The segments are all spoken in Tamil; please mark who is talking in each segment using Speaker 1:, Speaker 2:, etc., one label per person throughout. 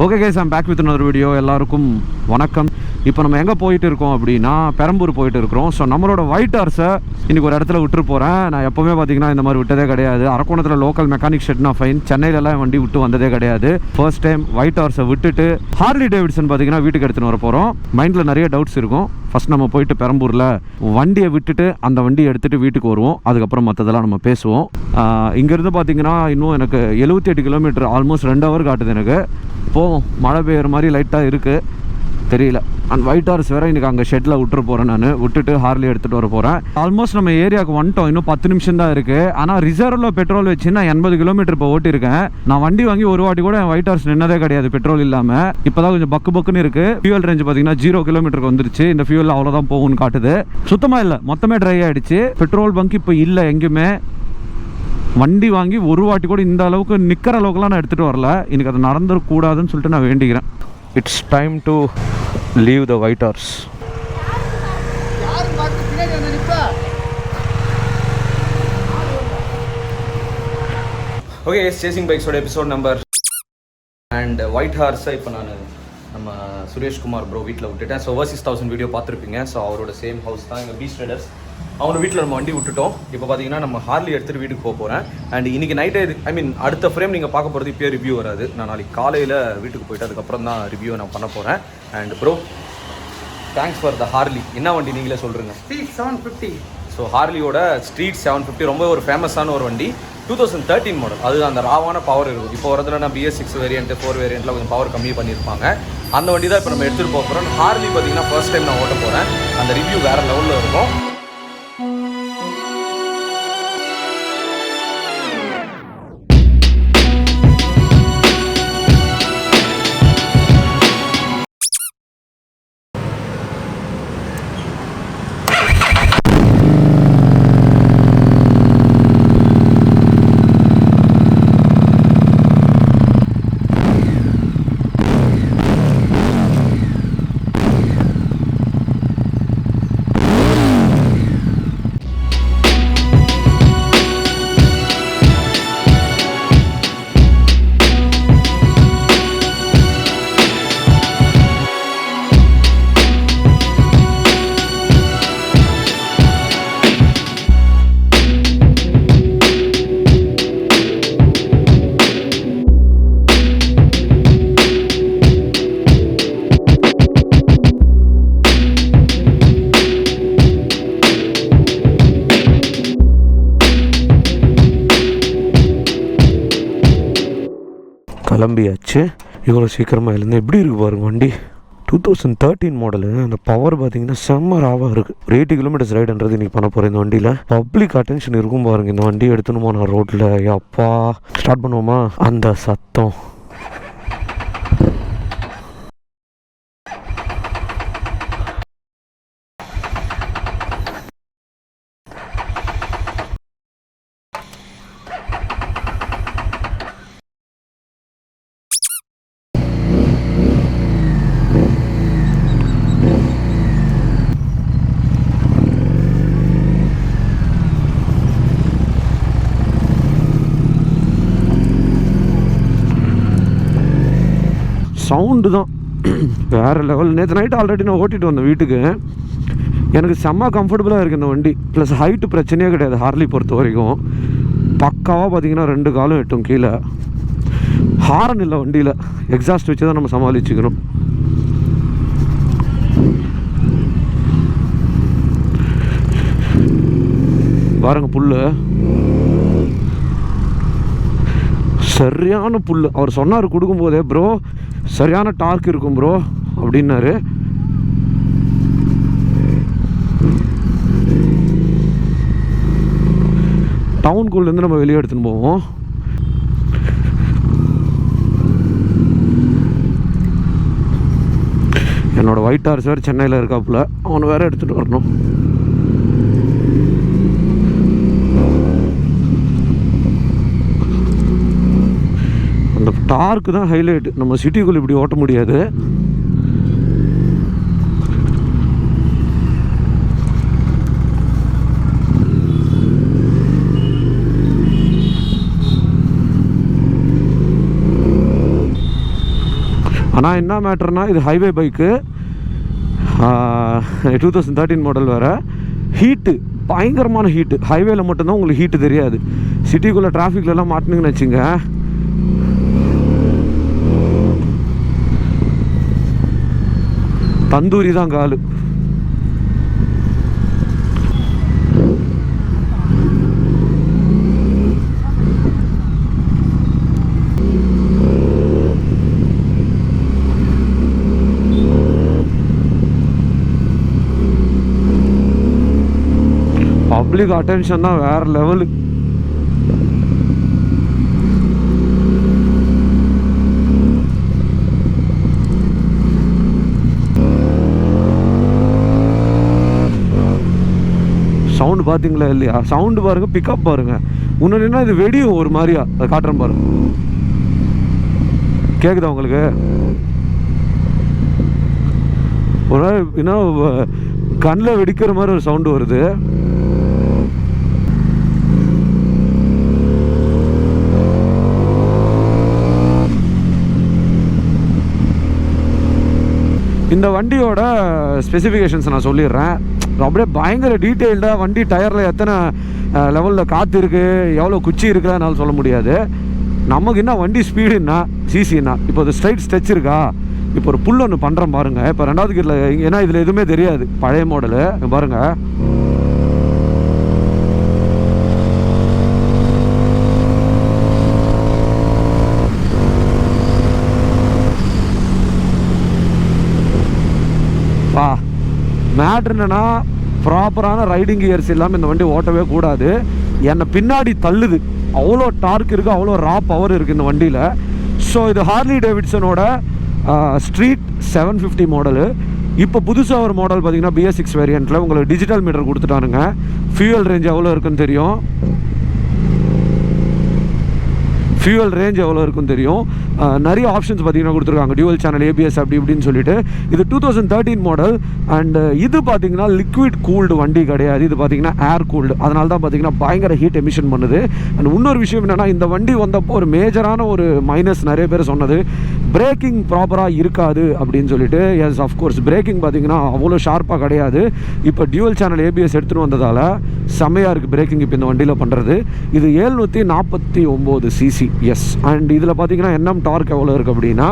Speaker 1: Okay guys, I'm back with another video. எல்லாருக்கும் வணக்கம். இப்போ நம்ம எங்கே போயிட்டு இருக்கோம் அப்படின்னா பெரம்பூர் போயிட்டு இருக்கிறோம். ஸோ நம்மளோட ஒயிட் ஹார்ஸை இன்றைக்கி ஒரு இடத்துல விட்டு போகிறேன். நான் எப்போவுமே பார்த்தீங்கன்னா இந்த மாதிரி விட்டதே கிடையாது. அரக்கோணத்தில் லோக்கல் மெக்கானிக் ஷெட்னா ஃபைன், சென்னையிலலாம் வண்டி விட்டு வந்ததே கிடையாது. ஃபர்ஸ்ட் டைம் ஒயிட் ஹார்ஸை விட்டுட்டு ஹார்லி டேவிட்சன் பார்த்தீங்கன்னா வீட்டுக்கு எடுத்துன்னு வர போகிறோம். மைண்டில் நிறைய டவுட்ஸ் இருக்கும். ஃபஸ்ட் நம்ம போயிட்டு பெரம்பூரில் வண்டியை விட்டுட்டு அந்த வண்டியை எடுத்துகிட்டு வீட்டுக்கு வருவோம். அதுக்கப்புறம் மற்றதெல்லாம் நம்ம பேசுவோம். இங்கேருந்து பார்த்தீங்கன்னா இன்னும் எனக்கு 78 கிலோமீட்டர், ஆல்மோஸ்ட் 2 ஹவர் காட்டுது எனக்கு. போவோம். மழை பெய்யுற மாதிரி லைட்டாக இருக்குது, தெரியல. அண்ட் ஒயிட் ஹார்ஸ் வேறு இன்றைக்கி அங்கே ஷெட்டில் விட்டுட்டு போகிறேன். நான் விட்டுட்டு ஹார்லி எடுத்துகிட்டு வர போகிறேன். ஆல்மோஸ்ட் நம்ம ஏரியாவுக்கு வந்துட்டோம். இன்னும் 10 நிமிஷம் தான் இருக்குது. ஆனால் ரிசர்வில் பெட்ரோல் வச்சு நான் 80 கிலோமீட்டர் இப்போ ஓட்டியிருக்கேன். நான் வண்டி வாங்கி ஒரு வாட்டி கூட ஒயிட் ஹார்ஸ் நின்னதே கிடையாது பெட்ரோல் இல்லாமல். இப்போ தான் கொஞ்சம் பக்குன்னு இருக்குது. ஃபியூல் ரேஞ்ச் பார்த்தீங்கன்னா 0 கிலோமீட்டருக்கு வந்துருச்சு. இந்த ஃபியூல் அவ்வளோதான் போகும்னு காட்டுது. சுத்தமாக இல்லை, மொத்தமே ட்ரை ஆகிடுச்சு. பெட்ரோல் பங்க் இப்போ இல்லை எங்கேயுமே. வண்டி வாங்கி ஒரு வாட்டி கூட இந்த அளவுக்கு நிற்கிற அளவுக்குலாம் நான் எடுத்துகிட்டு வரல. எனக்கு அது நடந்துடக்கூடாதுன்னு சொல்லிட்டு நான் வேண்டிக்கிறேன். It's time to leave the white horse. Okay, chasing பைக்ஸோட எபிசோட் நம்பர் அண்ட் ஒயிட் ஹார்ஸை இப்போ நான் நம்ம சுரேஷ்குமார் ப்ரோ வீட்டில் விட்டுட்டேன். ஸோ ஓவர்சீஸ் 1000 வீடியோ பார்த்துருப்பீங்க. ஸோ அவரோட சேம் ஹவுஸ் தான் எங்கள் பீச் ரைடர்ஸ். அவனோட வீட்டில் நம்ம வண்டி விட்டுட்டோம். இப்போ பார்த்தீங்கன்னா நம்ம ஹார்லி எடுத்துகிட்டு வீட்டுக்கு போக போகிறேன். அண்ட் இன்றைக்கி நைட்டே அடுத்த ஃப்ரேம் நீங்கள் பார்க்க போகிறது இப்போயே ரிவ்யூ வராது. நான் நாளைக்கு காலையில் வீட்டுக்கு போயிட்டு அதுக்கப்புறம் தான் ரிவ்யூ நான் பண்ண போகிறேன். And bro, thanks for the Harley. என்ன வண்டி நீங்களே சொல்கிறீங்க?
Speaker 2: ஸ்ட்ரீட் 750.
Speaker 1: ஸோ ஹார்லியோட ஸ்ட்ரீட் 750 ரொம்ப ஒரு ஃபேமஸான ஒரு வண்டி. 2013 மாடல். அது அந்த ராவான பவர் இருக்கும். இப்போ வரதுல நான் BS6 வேரியன்ட் 4 வேரியண்ட்டில் கொஞ்சம் பவர் கம்மி பண்ணியிருப்பாங்க. அந்த வண்டி தான் இப்போ நம்ம எடுத்துகிட்டு போக போகிறோம். ஹார்லி பார்த்தீங்கன்னா ஃபர்ஸ்ட் டைம் நான் ஓட்ட போகிறேன். அந்த ரிவ்யூ வேறு லெவலில் இருக்கும். கிளம்பியாச்சு. இவ்வளோ சீக்கிரமாக எழுந்து எப்படி இருக்கு பாருங்க வண்டி. 2013 மாடலு. அந்த பவர் பார்த்தீங்கன்னா செம்ம ராவாக இருக்குது. ஒரு 80 கிலோமீட்டர்ஸ் ரைடுன்றது இன்றைக்கி பண்ண போகிறேன் இந்த வண்டியில். பப்ளிக் அட்டென்ஷன் இருக்கும் பாருங்க இந்த வண்டி எடுத்துணுமா நான் ரோட்டில். அப்பா, ஸ்டார்ட் பண்ணுவோமா? அந்த சத்தம் சவுண்டு தான் வேறு லெவல். நேற்று நைட்டு ஆல்ரெடி நான் ஓட்டிகிட்டு வந்தேன் வீட்டுக்கு. எனக்கு செம்ம கம்ஃபர்டபுளாக இருக்குது இந்த வண்டி. ப்ளஸ் ஹைட்டு பிரச்சனையே கிடையாது ஹார்லி பொறுத்த வரைக்கும். பக்காவாக பார்த்தீங்கன்னா 2 காலும் எட்டும் கீழே. ஹாரன் இல்லை வண்டியில், எக்ஸாஸ்ட் வச்சு தான் நம்ம சமாளிச்சுக்கணும். பாருங்க புல், சரியான புல். அவர் சொன்னார் கொடுக்கும்போதே, ப்ரோ சரியான டார்க் இருக்கும் ப்ரோ அப்படின்னாரு. டவுனுக்குள்ளேருந்து நம்ம வெளியே எடுத்துன்னு போவோம். என்னோட ஒயிட் ஹார்ஸ் வேறு சென்னையில் இருக்காப்புல, அவனை வேறு எடுத்துகிட்டு வரணும். அந்த டார்க்கு தான் ஹைலைட். நம்ம சிட்டிக்குள்ளே இப்படி ஓட்ட முடியாது. ஆனால் என்ன மேட்டர்னால் இது ஹைவே பைக்கு, 2013 மாடல் வேறு. ஹீட்டு பயங்கரமான ஹீட்டு. ஹைவேல மட்டும்தான் உங்களுக்கு ஹீட்டு தெரியாது. சிட்டிக்குள்ளே டிராஃபிக்லலாம் மாட்டினுங்கன்னு வச்சுங்க, தந்தூரி தான் காலு. பப்ளிக் அட்டென்ஷன் தான் வேற லெவலு. சவுண்டு பார்த்தீங்களா இல்லையா? சவுண்டு பாருங்க, பிக்கப் பாருங்க. முன்னாடினா இது வெடியும் ஒரு மாதிரியா, அதை காட்டுறேன் பாருங்க. கேட்குதா உங்களுக்கு? ஒரு என்ன கண்ணில் வெடிக்கிற மாதிரி ஒரு சவுண்டு வருது. இந்த வண்டியோட ஸ்பெசிஃபிகேஷன்ஸ் நான் சொல்லிடுறேன். அப்படியே பயங்கர டீட்டெயில்டாக வண்டி டயரில் எத்தனை லெவலில் காற்று இருக்குது, எவ்வளோ குச்சி இருக்குதா என்னால் சொல்ல முடியாது. நமக்கு என்ன வண்டி ஸ்பீடுன்னா சிசின்னா, இப்போ அது ஸ்ட்ரைட் ஸ்டெச் இருக்கா, இப்போ ஒரு புல் ஒன்று பண்ணுறேன் பாருங்கள். இப்போ 2வது கீரில், ஏன்னா இதில் எதுவுமே தெரியாது, பழைய மாடலு பாருங்கள். மேட்ரு என்னன்னா, ப்ராப்பரான ரைடிங் கியர்ஸ் இல்லாமல் இந்த வண்டி ஓட்டவே கூடாது. என்னை பின்னாடி தள்ளுது, அவ்வளோ டார்க் இருக்குது, அவ்வளோ ரா பவர் இருக்குது இந்த வண்டியில். ஸோ இது ஹார்லி டேவிட்சனோட ஸ்ட்ரீட் 750 மாடலு. இப்போ புதுசாக ஒரு மாடல் பார்த்தீங்கன்னா BS6 வேரியண்ட்டில் உங்களுக்கு டிஜிட்டல் மீட்டர் கொடுத்துட்டானுங்க. ஃபியூயல் ரேஞ்ச் எவ்வளோ இருக்குன்னு தெரியும், ஃபியூவல் ரேஞ்ச் எவ்வளோ இருக்குன்னு தெரியும். நிறைய ஆப்ஷன்ஸ் பார்த்தீங்கன்னா கொடுத்துருக்காங்க, டியூவல் சேனல் ABS அப்படி இப்படின்னு சொல்லிட்டு. இது 2013 மாடல். அண்ட் இது பார்த்தீங்கன்னா லிக்விட் கூல்டு வண்டி கிடையாது, இது பார்த்தீங்கன்னா ஏர் கூல்டு. அதனால தான் பார்த்தீங்கன்னா பயங்கர ஹீட் எமிஷன் பண்ணுது. அண்ட் இன்னொரு விஷயம் என்னென்னா, இந்த வண்டி வந்தப்போ ஒரு மேஜரான ஒரு மைனஸ் நிறைய பேர் சொன்னது, பிரேக்கிங் ப்ராப்பராக இருக்காது அப்படின்னு சொல்லிட்டு. எஸ், அஃப்கோர்ஸ் பிரேக்கிங் பார்த்தீங்கன்னா அவ்வளோ ஷார்ப்பாக கிடையாது. இப்போ டியூவல் சேனல் ABS எடுத்துகிட்டு வந்ததால் செம்மையாக இருக்குது பிரேக்கிங் இப்போ இந்த வண்டியில் பண்ணுறது. இது 749 cc. எஸ், அண்ட் இதில் பார்த்தீங்கன்னா NM டார்க் எவ்வளோ இருக்குது அப்படின்னா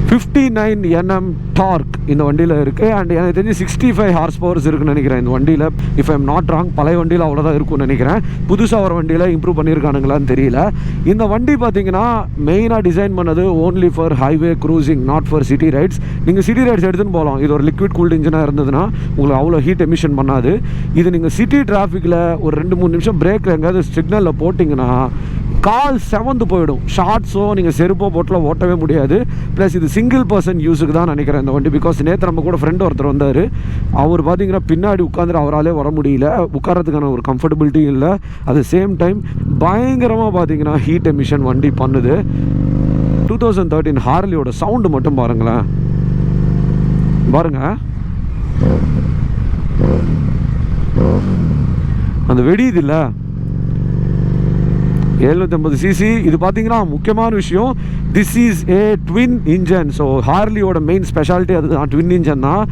Speaker 1: 59 Nm டார்க் இந்த வண்டியில் இருக்குது. அண்ட் எனக்கு தெரிஞ்சு 65 ஹார்ஸ் பவர்ஸ் இருக்குன்னு நினைக்கிறேன் இந்த வண்டியில், இஃப் ஐம் நாட் ராங். பழைய வண்டியில் அவ்வளோதான் இருக்கும்னு நினைக்கிறேன், புதுசாக ஒரு வண்டியில் இம்ப்ரூவ் பண்ணியிருக்கானுங்களான்னு தெரியல. இந்த வண்டி பார்த்தீங்கன்னா மெயினாக டிசைன் பண்ணது only for highway cruising, not for city rides. நீங்கள் சிட்டி ரைட்ஸ் எடுத்துன்னு போகலாம், இது ஒரு லிக்விட் கூல்டு இன்ஜினாக இருந்ததுன்னா உங்களுக்கு அவ்வளோ ஹீட் எமிஷன் பண்ணாது. இது நீங்கள் சிட்டி டிராஃபிக்கில் ஒரு 2-3 நிமிஷம் பிரேக்கில் எங்கேயாவது சிக்னலில் போட்டிங்கன்னா கால் செவந்து போயிடும். ஷார்ட்ஸோ நீங்கள் செருப்போ போட்டில் ஓட்டவே முடியாது. ப்ளஸ் இது சிங்கிள் பர்சன் யூஸுக்கு தான் நினைக்கிறேன் இந்த வண்டி. பிகாஸ் நேற்று நம்ம கூட ஃப்ரெண்ட் ஒருத்தர் வந்தார், அவர் பார்த்தீங்கன்னா பின்னாடி உட்காந்துட்டு அவராலே வர முடியல, உட்காரத்துக்கான ஒரு கம்ஃபர்டபிலிட்டி இல்லை. அட் த சேம் டைம் பயங்கரமாக பார்த்தீங்கன்னா ஹீட் எமிஷன் வண்டி பண்ணுது. 2013 ஹார்லியோட சவுண்டு மட்டும் பாருங்களேன், பாருங்க அந்த வெடியுது இல்லை. 750 cc. இது பார்த்தீங்கன்னா முக்கியமான விஷயம், this is a twin engine. So ஹார்லியோட மெயின் ஸ்பெஷாலிட்டி அதுதான், ட்வின் இன்ஜன் தான்.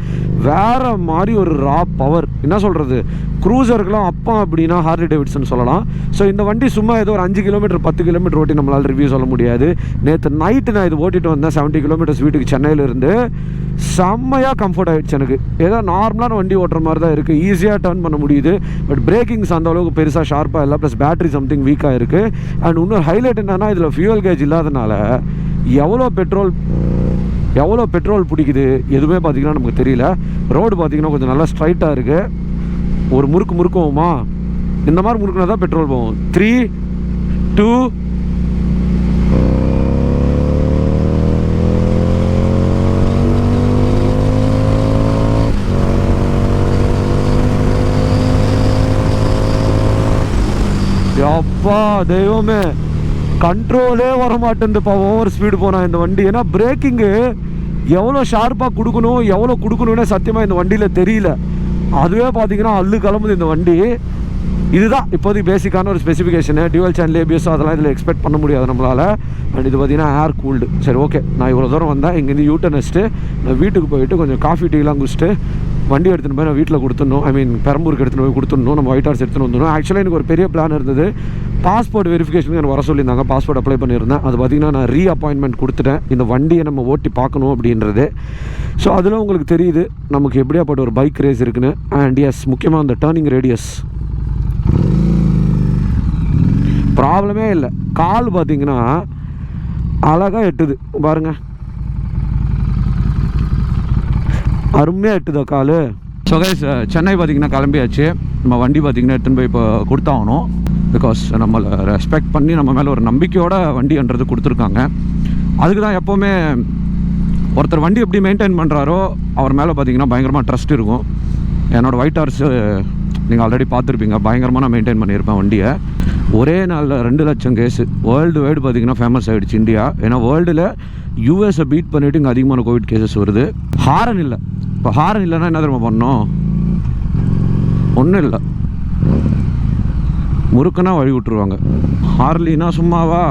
Speaker 1: வேறு மாதிரி ஒரு ரா பவர், என்ன சொல்கிறது, க்ரூசருக்கெலாம் அப்பா அப்படின்னா ஹார்லி டேவிட்சன் சொல்லலாம். ஸோ இந்த வண்டி சும்மா ஏதோ ஒரு 5 கிலோமீட்டர் 10 கிலோமீட்டர் ஓட்டி நம்மளால் ரிவ்யூ சொல்ல முடியாது. நேற்று நைட்டு நான் இது ஓட்டிட்டு வந்தேன் 70 கிலோமீட்டர்ஸ் வீட்டுக்கு சென்னையிலேருந்து. செம்மையாக கம்ஃபர்ட் ஆகிடுச்சு எனக்கு. ஏதோ நார்மலான வண்டி ஓட்டுற மாதிரி தான் இருக்குது, ஈஸியாக டர்ன் பண்ண முடியுது. பட் பிரேக்கிங்ஸ் அந்த அளவுக்கு பெருசாக ஷார்ப்பாக இல்லை, ப்ளஸ் பேட்டரி சம்திங் வீக்காக இருக்குது. அண்ட் இன்னொரு ஹைலைட் என்னென்னா, இதில் ஃபியூவல் கேஜ் இல்லாதனால எவ்வளோ பெட்ரோல் பிடிக்குது எதுவுமே பார்த்திங்கன்னா நமக்கு தெரியல. ரோடு பார்த்திங்கன்னா கொஞ்சம் நல்லா ஸ்ட்ரைட்டாக இருக்குது. ஒரு முறுக்குவோமா, இந்த மாதிரி முறுக்குனா தான் பெட்ரோல் போகும். 3, 2 அப்பா தெய்வமே, கண்ட்ரோலே வர மாட்டேன்துப்பா ஓவர் ஸ்பீடு போனால் இந்த வண்டி. ஏன்னா பிரேக்கிங்கு எவ்வளோ ஷார்ப்பாக கொடுக்கணும், எவ்வளோ கொடுக்கணும்னே சத்தியமாக இந்த வண்டியில் தெரியல. அதுவே பார்த்தீங்கன்னா அல்லு கிளம்புது இந்த வண்டி. இதுதான் இப்போதைக்கு பேசிக்கான ஒரு ஸ்பெசிஃபிகேஷனு. டியூவல் சேனல் ஏபிஎஸ் அதெல்லாம் இதில் எக்ஸ்பெக்ட் பண்ண முடியாது நம்மளால். அண்ட் இது பார்த்தீங்கன்னா ஏர் கூல்டு. சரி ஓகே, நான் இவ்வளோ தூரம் வந்தேன். இங்கேருந்து யூட்டன் வச்சுட்டு நான் வீட்டுக்கு போயிட்டு கொஞ்சம் காஃபி டீலாம் குடிச்சிட்டு வண்டி எடுத்துகிட்டு போய் நான் வீட்டில் கொடுத்துடணும். ஐ மீன் பெரம்பூருக்கு எடுத்துகிட்டு போய் கொடுத்துடணும். நம்ம ஒயிட் ஹார்ஸ் எடுத்துகிட்டு வந்துடணும். ஆக்சுவலாக எனக்கு ஒரு பெரிய பிளான் இருந்தது. பாஸ்போர்ட் வெரிஃபிகேஷனுக்கு எனக்கு வர சொல்லியிருந்தாங்க. பாஸ்போர்ட் அப்ளை பண்ணியிருந்தேன். அது பார்த்திங்கன்னா நான் அப்பாயின்மெண்ட் கொடுத்துட்டேன். இந்த வண்டியை நம்ம ஓட்டி பார்க்கணும் அப்படின்றது. ஸோ அதில் உங்களுக்கு தெரியுது நமக்கு எப்படியாப்பட்ட ஒரு பைக் ரேஸ் இருக்குன்னு. அண்ட் எஸ், முக்கியமாக அந்த டேர்னிங் ரேடியஸ் ப்ராப்ளமே இல்லை. கால் பார்த்திங்கன்னா அழகாக எட்டுது பாருங்கள், அருமையாக எட்டுதோ கால். ஸோ கைஸ், சென்னை பார்த்திங்கன்னா கிளம்பியாச்சு. நம்ம வண்டி பார்த்திங்கன்னா எடுத்துன்னு போய் இப்போ கொடுத்தாகணும். பிகாஸ் நம்மளை ரெஸ்பெக்ட் பண்ணி நம்ம மேலே ஒரு நம்பிக்கையோட வண்டின்றது கொடுத்துருக்காங்க. அதுக்கு தான் எப்போவுமே ஒருத்தர் வண்டி எப்படி மெயின்டைன் பண்ணுறாரோ அவர் மேலே பார்த்திங்கன்னா பயங்கரமாக ட்ரஸ்ட் இருக்கும். என்னோடய ஒயிட் ஹார்ஸு நீங்கள் ஆல்ரெடி பார்த்துருப்பீங்க, பயங்கரமாக நான் மெயின்டைன் பண்ணியிருப்பேன் வண்டியை. ஒரே நாளில் 2 லட்சம் கேஸு வேர்ல்டு வைடு பார்த்திங்கன்னா ஃபேமஸ் ஆகிடுச்சு இந்தியா. ஏன்னா வேர்ல்டில் யூஎஸை பீட் பண்ணிவிட்டு இங்கே அதிகமான கோவிட் கேசஸ் வருது. ஹாரன் இல்லை. இப்போ ஹாரன் இல்லைன்னா என்ன தெரியுமா பண்ணோம்? ஒன்றும் இல்லை, முறுக்குன்னா வழி விட்டுருவாங்க. ஹார்லினா சும்மாவா?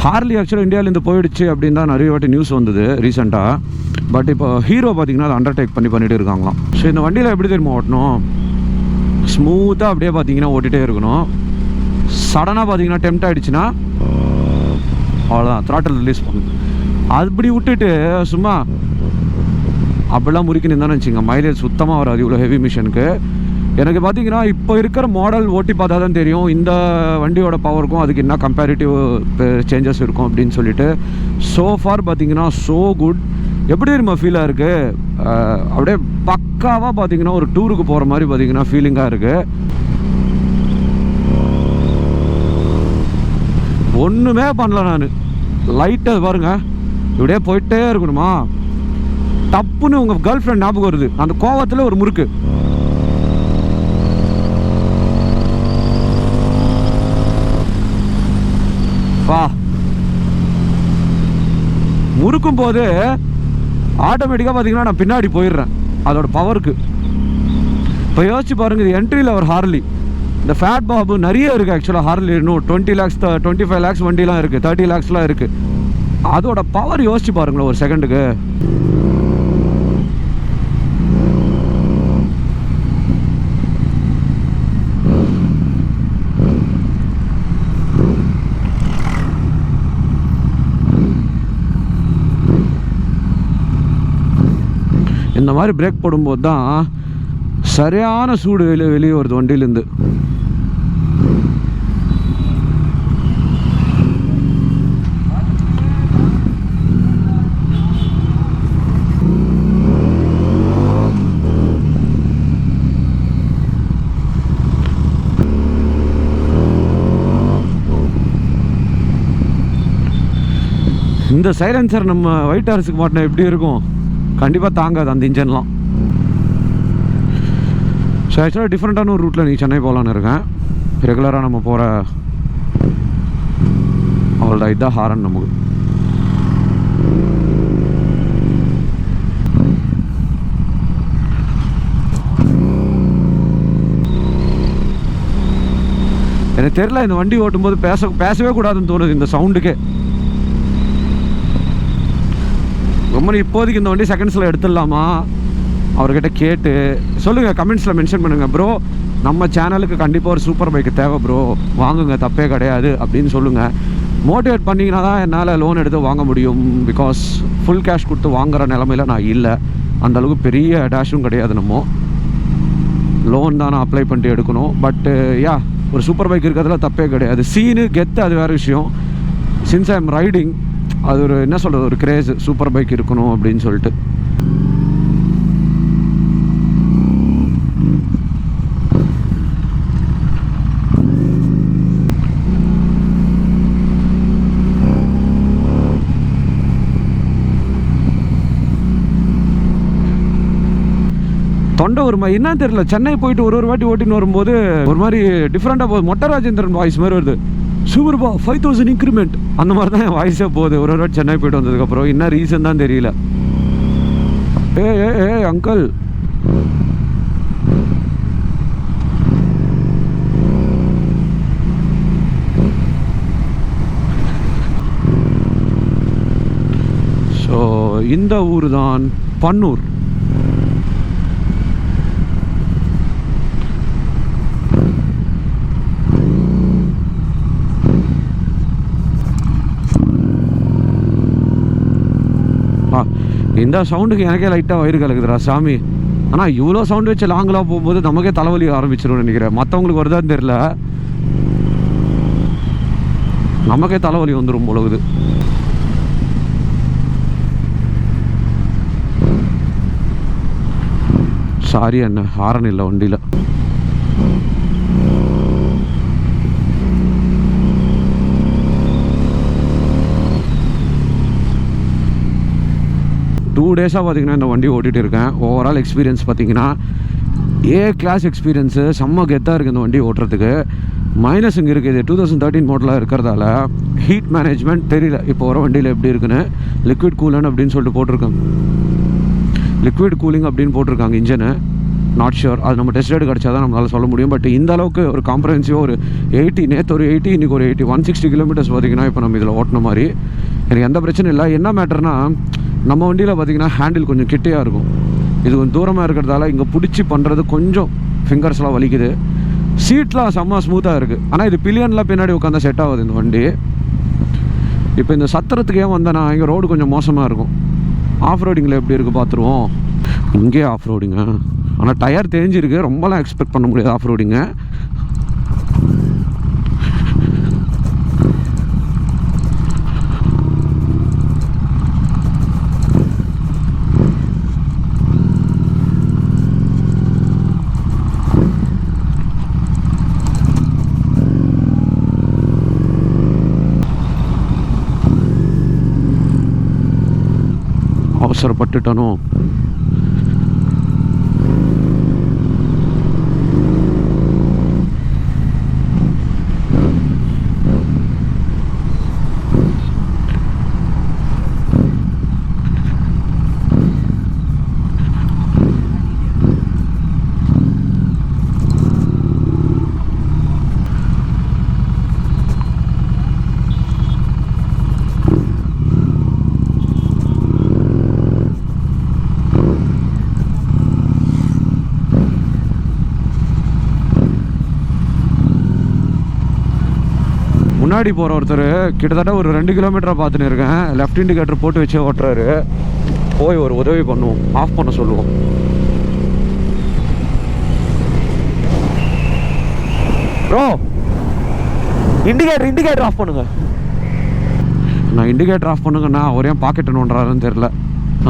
Speaker 1: ஹார்லி ஆக்சுவலாக இந்தியாவிலேருந்து போயிடுச்சு அப்படின்னு தான் நிறைய வாட்டி நியூஸ் வந்தது ரீசெண்டாக. பட் இப்போ ஹீரோ பார்த்திங்கன்னா அதை அண்டர்டேக் பண்ணிட்டு இருக்காங்களாம். ஸோ இந்த வண்டியில் எப்படி தெரியுமா ஓட்டணும்? ஸ்மூத்தாக அப்படியே பார்த்தீங்கன்னா ஓட்டிகிட்டே இருக்கணும். சடனாக பார்த்தீங்கன்னா டெம்ட் ஆகிடுச்சுன்னா அவ்வளோதான், த்ராட்டில் ரிலீஸ் பண்ணும். அப்படி விட்டுட்டு சும்மா அப்படிலாம் முறுக்கின்னு இருந்தான்னு வச்சுங்க, மைலேஜ் சுத்தமாக வராது இவ்வளோ ஹெவி மிஷினுக்கு. எனக்கு பார்த்தீங்கன்னா இப்போ இருக்கிற மாடல் ஓட்டி பார்த்தா தான் தெரியும் இந்த வண்டியோட பவருக்கும் அதுக்கு என்ன கம்பேரிட்டிவ் சேஞ்சஸ் இருக்கும் அப்படின்னு சொல்லிட்டு. ஸோ ஃபார் பார்த்தீங்கன்னா ஸோ குட். எப்படி தெரியுமா ஃபீலாக இருக்குது? அப்படியே பக்காவாக பார்த்தீங்கன்னா ஒரு டூருக்கு போகிற மாதிரி பார்த்தீங்கன்னா ஃபீலிங்காக இருக்குது. ஒன்றுமே பண்ணல நான். லைட்டாக பாருங்கள், இப்படியே போயிட்டே இருக்கணுமா? டப்புன்னு உங்கள் கேர்ள் ஃப்ரெண்ட் ஞாபகம் வருது. அந்த கோவத்தில் ஒரு முறுக்கு. வா, முறுக்கும் போது ஆட்டோமேட்டிக்காக பார்த்தீங்கன்னா நான் பின்னாடி போயிடுறேன் அதோட பவருக்கு. இப்போ யோசிச்சு பாருங்கள், இது என்ட்ரி லெவல் ஹார்லி. இந்த ஃபேட் பாபு நிறைய இருக்குது ஆக்சுவலாக ஹார்லி. இன்னும் 20 lakhs 25 lakhs வண்டிலாம் இருக்குது, 30 lakhsலாம் இருக்குது. அதோட பவர் யோசிச்சு பாருங்களேன் ஒரு செகண்டுக்கு. இந்த மாதிரி பிரேக் போடும்போது தான் சரியான சூடு வெளியே வருது வண்டியிலேருந்து. இந்த சைலன்சர் நம்ம ஒயிட் ஹார்ஸுக்கு மாட்டினா எப்படி இருக்கும்? கண்டிப்பாக தாங்காது அந்த இன்ஜின்லாம். ஸோ ஆக்சுவலாக டிஃப்ரெண்ட்டான ஒரு ரூட்டில் நீ சென்னை போகலான்னு இருக்கேன். ரெகுலராக நம்ம போகிற அவளோட இதுதான் ஹாரன் நமக்கு. எனக்கு தெரியல, இந்த வண்டி ஓட்டும்போது பேசவே கூடாதுன்னு தோணுது இந்த சவுண்டுக்கே. ரொம்ப இப்போதைக்கு இந்த வண்டி செகண்ட்ஸில் எடுத்துடலாமா அவர்கிட்ட கேட்டு சொல்லுங்கள், கமெண்ட்ஸில் மென்ஷன் பண்ணுங்கள். ப்ரோ நம்ம சேனலுக்கு கண்டிப்பாக ஒரு சூப்பர் பைக்கு தேவை ப்ரோ, வாங்குங்க, தப்பே கிடையாது அப்படின்னு சொல்லுங்கள். மோட்டிவேட் பண்ணிங்கன்னா தான் என்னால் லோன் எடுத்து வாங்க முடியும். பிகாஸ் ஃபுல் கேஷ் கொடுத்து வாங்குகிற நிலமையில் நான் இல்லை. அந்தளவுக்கு பெரிய டேஷும் கிடையாது. நம்ம லோன் தான் நான் அப்ளை பண்ணிட்டு எடுக்கணும். பட்டு யா, ஒரு சூப்பர் பைக் இருக்கிறதுல தப்பே கிடையாது. சீனு கெத்து அது வேறு விஷயம். சின்ஸ் ஐ எம் ரைடிங், அது ஒரு என்ன சொல்கிறது, ஒரு கிரேஸ் சூப்பர் பைக் இருக்கணும் அப்படின்னு சொல்லிட்டு. தொண்டை ஒரு மாதிரி என்னன்னு தெரியல. சென்னை போயிட்டு ஒரு வாட்டி ஓட்டின்னு வரும்போது ஒரு மாதிரி டிஃப்ரெண்டாக போகுது. மொட்டை ராஜேந்திரன் வாய்ஸ் மாதிரி வருது. சூப்பர்பா 5000 இன்க்ரிமெண்ட் அந்த மாதிரி தான் என் வாய்ஸே போகுது ஒரு வாட்டி சென்னை போயிட்டு வந்ததுக்கப்புறம். என்ன ரீசன் தான் தெரியல. ஏ அங்கிள், ஸோ இந்த ஊர் தான் பன்னூர். இந்த சவுண்டுக்கு எனக்கே லைட்டாக வயிறு கலக்குதுடா சாமி. ஆனால் இவ்வளோ சவுண்டு வச்சு லாங்கெலாம் போகும்போது நமக்கே தலைவலி ஆரம்பிச்சிடும் நினைக்கிறேன். மற்றவங்களுக்கு வருதான்னு தெரியல, நமக்கே தலைவலி வந்துடும் பொழுது. சாரி என்ன ஹாரன் இல்லை வண்டியில். டூ டேஸாக பார்த்தீங்கன்னா இந்த வண்டி ஓட்டிகிட்டு இருக்கேன். ஓவரால் எக்ஸ்பீரியன்ஸ் பார்த்தீங்கன்னா ஏ கிளாஸ் எக்ஸ்பீரியன்ஸு. செம்ம கெத்தாக இருக்குது இந்த வண்டி ஓட்டுறதுக்கு. மைனஸ் இங்கே இருக்குது. 2013 மாடலாக இருக்கிறதால ஹீட் மேனேஜ்மெண்ட் தெரியல இப்போ வர வண்டியில் எப்படி இருக்குன்னு. லிக்விட் கூலன் அப்படின்னு சொல்லிட்டு போட்டிருக்காங்க, லிக்விட் கூலிங் அப்படின்னு போட்டிருக்காங்க இன்ஜினு. நாட் ஷுர், அது நம்ம டெஸ்ட் ரைடு கிடச்சா தான் நம்மளால் சொல்ல முடியும். பட் இந்த அளவுக்கு ஒரு காம்ப்ரஹென்சிவாக ஒரு 80, நேற்று ஒரு 80, இன்றைக்கி ஒரு 80, 160 கிலோமீட்டர்ஸ் பார்த்திங்கன்னா இப்போ நம்ம இதில் ஓட்டின மாதிரி எனக்கு எந்த பிரச்சனையும் இல்லை. என்ன மேட்டர்னா நம்ம வண்டியில் பார்த்திங்கன்னா ஹேண்டில் கொஞ்சம் கிட்டையாக இருக்கும். இது கொஞ்சம் தூரமாக இருக்கிறதால இங்கே பிடிச்சி பண்ணுறது கொஞ்சம் ஃபிங்கர்ஸ்லாம் வலிக்குது. சீட்லாம் செம்ம ஸ்மூத்தாக இருக்குது. ஆனால் இது பில்லியன்லாம் பின்னாடி உட்காந்தா செட் ஆகுது இந்த வண்டி. இப்போ இந்த சத்திரத்துக்கு ஏன் வந்தேன்னா இங்கே ரோடு கொஞ்சம் மோசமாக இருக்கும். ஆஃப் ரோடிங்கில் எப்படி இருக்குது பார்த்துருவோம். இங்கேயே ஆஃப் ரோடிங்க, ஆனால் டயர் தேஞ்சிருக்கு. ரொம்பலாம் எக்ஸ்பெக்ட் பண்ண முடியாது ஆஃப் ரோடிங்க. அவசரப்பட்டுட்டனோ. முன்னாடி போகிற ஒருத்தர் கிட்டத்தட்ட ஒரு 2 கிலோமீட்டராக பார்த்துன்னு இருக்கேன். லெஃப்ட் இண்டிகேட்டர் போட்டு வச்சு ஓட்டுறாரு. போய் ஒரு உதவி பண்ணுவோம், ஆஃப் பண்ண சொல்லுவோம். ப்ரோ இண்டிகேட்டர் ஆஃப் பண்ணுங்க. நான் இண்டிகேட்டர் ஆஃப் பண்ணுங்கண்ணா, ஒரே பாக்கெட்டு நோண்டுறாருன்னு தெரியல.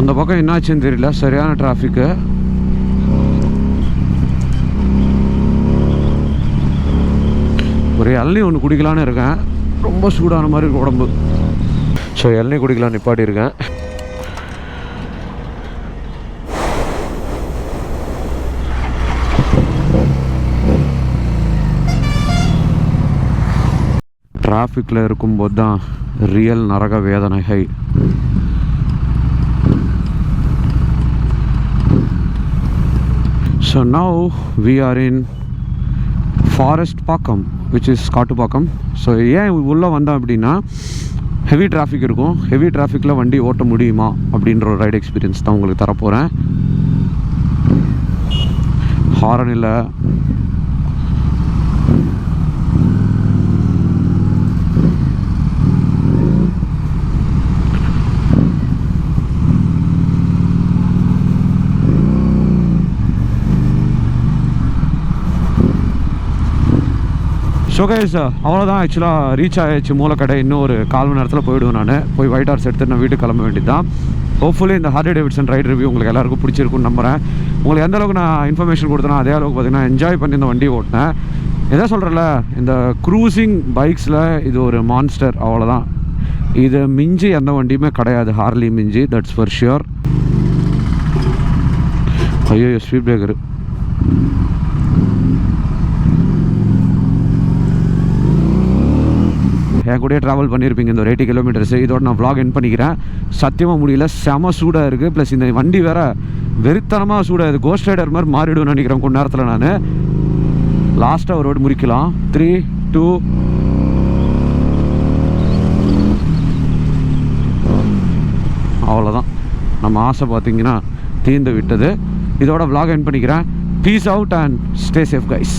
Speaker 1: அந்த பக்கம் என்னாச்சுன்னு தெரியல, சரியான டிராஃபிக்கு. ஒரு இளநீ ஒன்று குடிக்கலான்னு இருக்கேன். ரொம்ப சூடான மாதிரி இருக்கு உடம்பு. ஸோ இளநீ குடிக்கலாம் நிப்பாட்டி இருக்கேன். டிராஃபிக்கில் இருக்கும்போது தான் ரியல் நரக வேதனைகை. So now we are in forest Pakkam, which is Kattupakkam. ஸோ ஏன் உள்ளே வந்தேன் அப்படின்னா ஹெவி டிராஃபிக் இருக்கும். ஹெவி டிராஃபிக்கில் வண்டி ஓட்ட முடியுமா அப்படின்ற ஒரு ரைடு எக்ஸ்பீரியன்ஸ் தான் உங்களுக்கு தரப்போகிறேன். ஹாரன் இல்லை, ஸோ கைஸ் அவ்வளோதான். ஆக்சுவலாக ரீச் ஆகிடுச்சு மூலக்கடை. இன்னும் ஒரு 1/4 மணி நேரத்தில் போயிடுவேன். நான் போய் ஒயிட் ஹார்ஸ் எடுத்து நான் வீட்டுக்கு கிளம்ப வேண்டியது தான். ஹோப்ஃபுல்லி இந்த ஹார்லி டேவிட்சன் ரைட் ரிவ்யூ உங்களுக்கு எல்லாருக்கும் பிடிச்சிருக்குன்னு நம்புகிறேன். உங்களுக்கு எந்த அளவுக்கு நான் இன்ஃபர்மேஷன் கொடுத்தேனோ அதே அளவுக்கு பார்த்தீங்கன்னா என்ஜாய் பண்ணி இந்த வண்டி ஓட்டினேன். எதை சொல்கிறேன்ல, இந்த க்ரூசிங் பைக்ஸில் இது ஒரு மான்ஸ்டர், அவ்வளோதான். இது மிஞ்சி எந்த வண்டியுமே கிடையாது, ஹார்லி மிஞ்சி, தட்ஸ் ஃபார் ஷியோர். ஐயோ ஸ்பீட் பிரேக்கரு. என் கூடயே ட்ராவல் பண்ணியிருப்பீங்க இந்த ஒரு 80 கிலோமீட்டர்ஸ். இதோட நான் vlog எண்ட் பண்ணிக்கிறேன். சத்தியமாக முடியல, செம சூடாக இருக்குது. ப்ளஸ் இந்த வண்டி வேறு வெறித்தனமாக சூடாக இருக்குது. கோஸ்ட் ரைடர் மாதிரி மாறிடுவேன்னு நினைக்கிறேன் கொஞ்ச நேரத்தில். நான் லாஸ்ட்டாக ஒரு ரோடு முடிக்கலாம். 3, 2 அவ்வளோதான். நம்ம ஆசை பார்த்தீங்கன்னா தீர்ந்து விட்டது. இதோட vlog எண்ட் பண்ணிக்கிறேன். Peace out and stay safe guys.